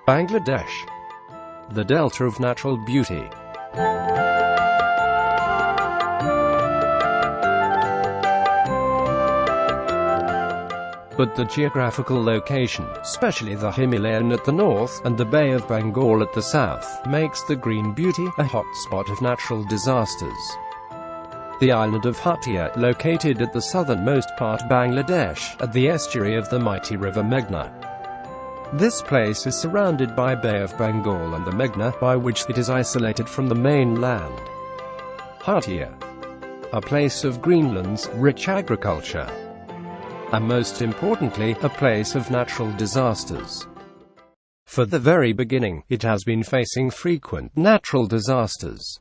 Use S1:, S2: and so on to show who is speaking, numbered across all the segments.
S1: Bangladesh. The Delta of Natural Beauty. But the geographical location, especially the Himalayan at the north, and the Bay of Bengal at the south, makes the Green Beauty a hotspot of natural disasters. The island of Hatiya, located at the southernmost part of Bangladesh, at the estuary of the mighty river Meghna. This place is surrounded by Bay of Bengal and the Meghna, by which it is isolated from the mainland. Hatiya, a place of Greenland's rich agriculture, and most importantly, a place of natural disasters. For the very beginning, it has been facing frequent natural disasters.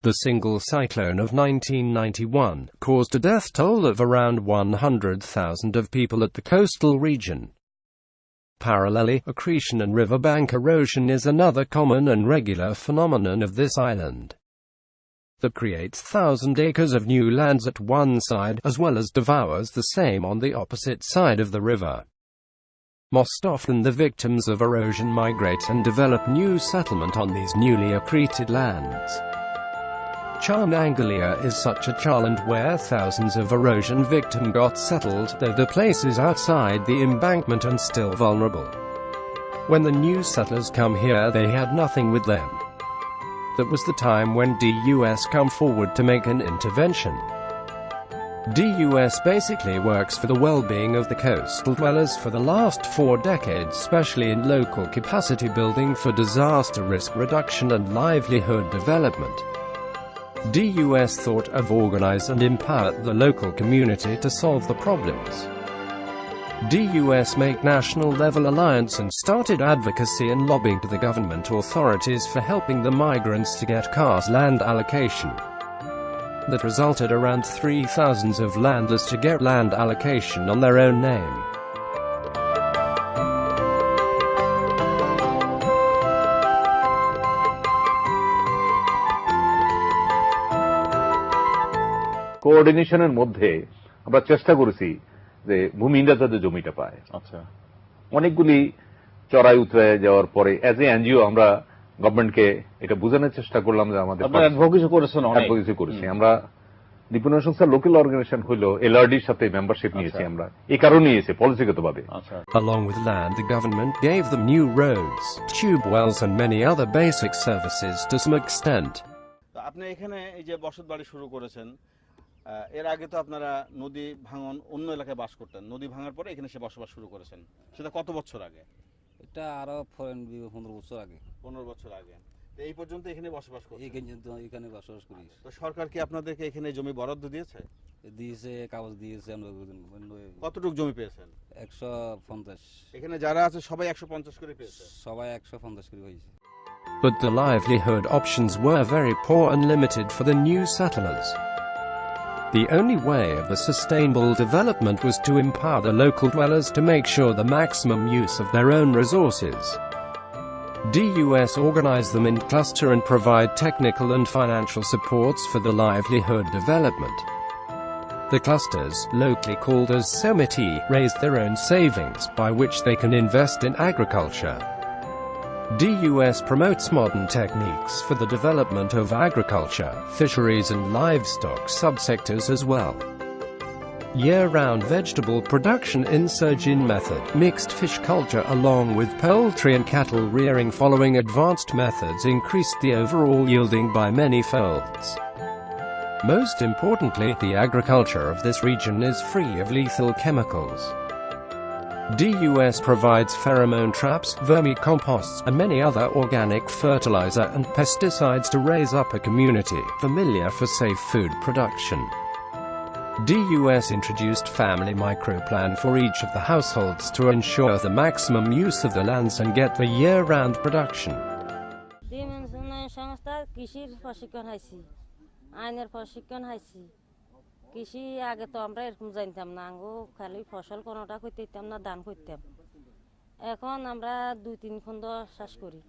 S1: The single cyclone of 1991 caused a death toll of around 100,000 of people at the coastal region. Parallelly, accretion and riverbank erosion is another common and regular phenomenon of this island that creates 1,000 acres of new lands at one side, as well as devours the same on the opposite side of the river. Most often the victims of erosion migrate and develop new settlement on these newly accreted lands. Charmangalia is such a island where thousands of erosion victims got settled, though the place is outside the embankment and still vulnerable. When the new settlers come here, they had nothing with them. That was the time when DUS come forward to make an intervention. DUS basically works for the well-being of the coastal dwellers for the last 4 decades, especially in local capacity building for disaster risk reduction and livelihood development. DUS thought of organize and empower the local community to solve the problems. DUS make national level alliance and started advocacy and lobbying to the government authorities for helping the migrants to get cars land allocation. That resulted around 3,000 of landless to get land allocation on their own name.
S2: কোঅর্ডিনেশনের মধ্যে আমরা চেষ্টা করেছি যে ভূমিহীনরা যাতে জমিটা পায়। আচ্ছা, অনেকগুলি চড়াই উতরায় যাওয়ার পরে অ্যাজ এ এনজিও আমরা গভর্নমেন্টকে এটা বোঝানোর চেষ্টা করলাম যে আমাদের অ্যাডভোকেসি করেছি। আমরা দীপন সংস্থার লোকাল অর্গানাইজেশন হলো এলআরডির সাথে মেম্বারশিপ নিয়েছি আমরা, এই কারণে নিয়েছি পলিসিগতভাবে।
S1: Along with land, the government gave them new roads, tube wells and many other basic services to some extent.
S3: আপনি এখানে এই যে বসত বাড়ি শুরু করেছেন, এর আগে তো আপনারা নদী ভাঙন অন্য এলাকায় বাস করতেন, নদী ভাঙার পরে এখানে সে বসবাস শুরু করেছেন। সেটা কত বছর আগে?
S4: এটা আরো 15 বছর আগে।
S3: 15 বছর আগে। এই পর্যন্ত এখানে বসবাস করছেন?
S4: এখানে বসবাস করি।
S3: তো সরকার কি আপনাদেরকে এখানে জমি বরাদ্দ দিয়েছে?
S4: দিয়েছে, কাগজ দিয়েছে।
S3: কতটুকু জমি পেয়েছেন?
S4: 150।
S3: এখানে যারা আছে সবাই 150 করে পেয়েছে?
S4: সবাই 150 করে হয়েছে।
S1: But the livelihood options were very poor and limited for the new settlers. The only way of a sustainable development was to empower the local dwellers to make sure the maximum use of their own resources. DUS organize them in cluster and provide technical and financial supports for the livelihood development. The clusters, locally called as Semiti, raise their own savings, by which they can invest in agriculture. DUS promotes modern techniques for the development of agriculture, fisheries and livestock subsectors as well. Year-round vegetable production in surgeon method, mixed fish culture along with poultry and cattle rearing following advanced methods increased the overall yielding by many folds. Most importantly, the agriculture of this region is free of lethal chemicals. DUS provides pheromone traps, vermicomposts, and many other organic fertilizer and pesticides to raise up a community familiar for safe food production. DUS introduced family microplan for each of the households to ensure the maximum use of the lands and get the year-round production.
S5: Songstha কৃষির প্রশিক্ষণ হইছি, আইনের প্রশিক্ষণ হইছি। কৃষি আগে তো আমরা এরকম জানতাম না, আঙ্গো খালি ফসল কোনোটা করতে দিতাম না, ধান করতাম। এখন আমরা 2-3 খন্ড চাষ করি।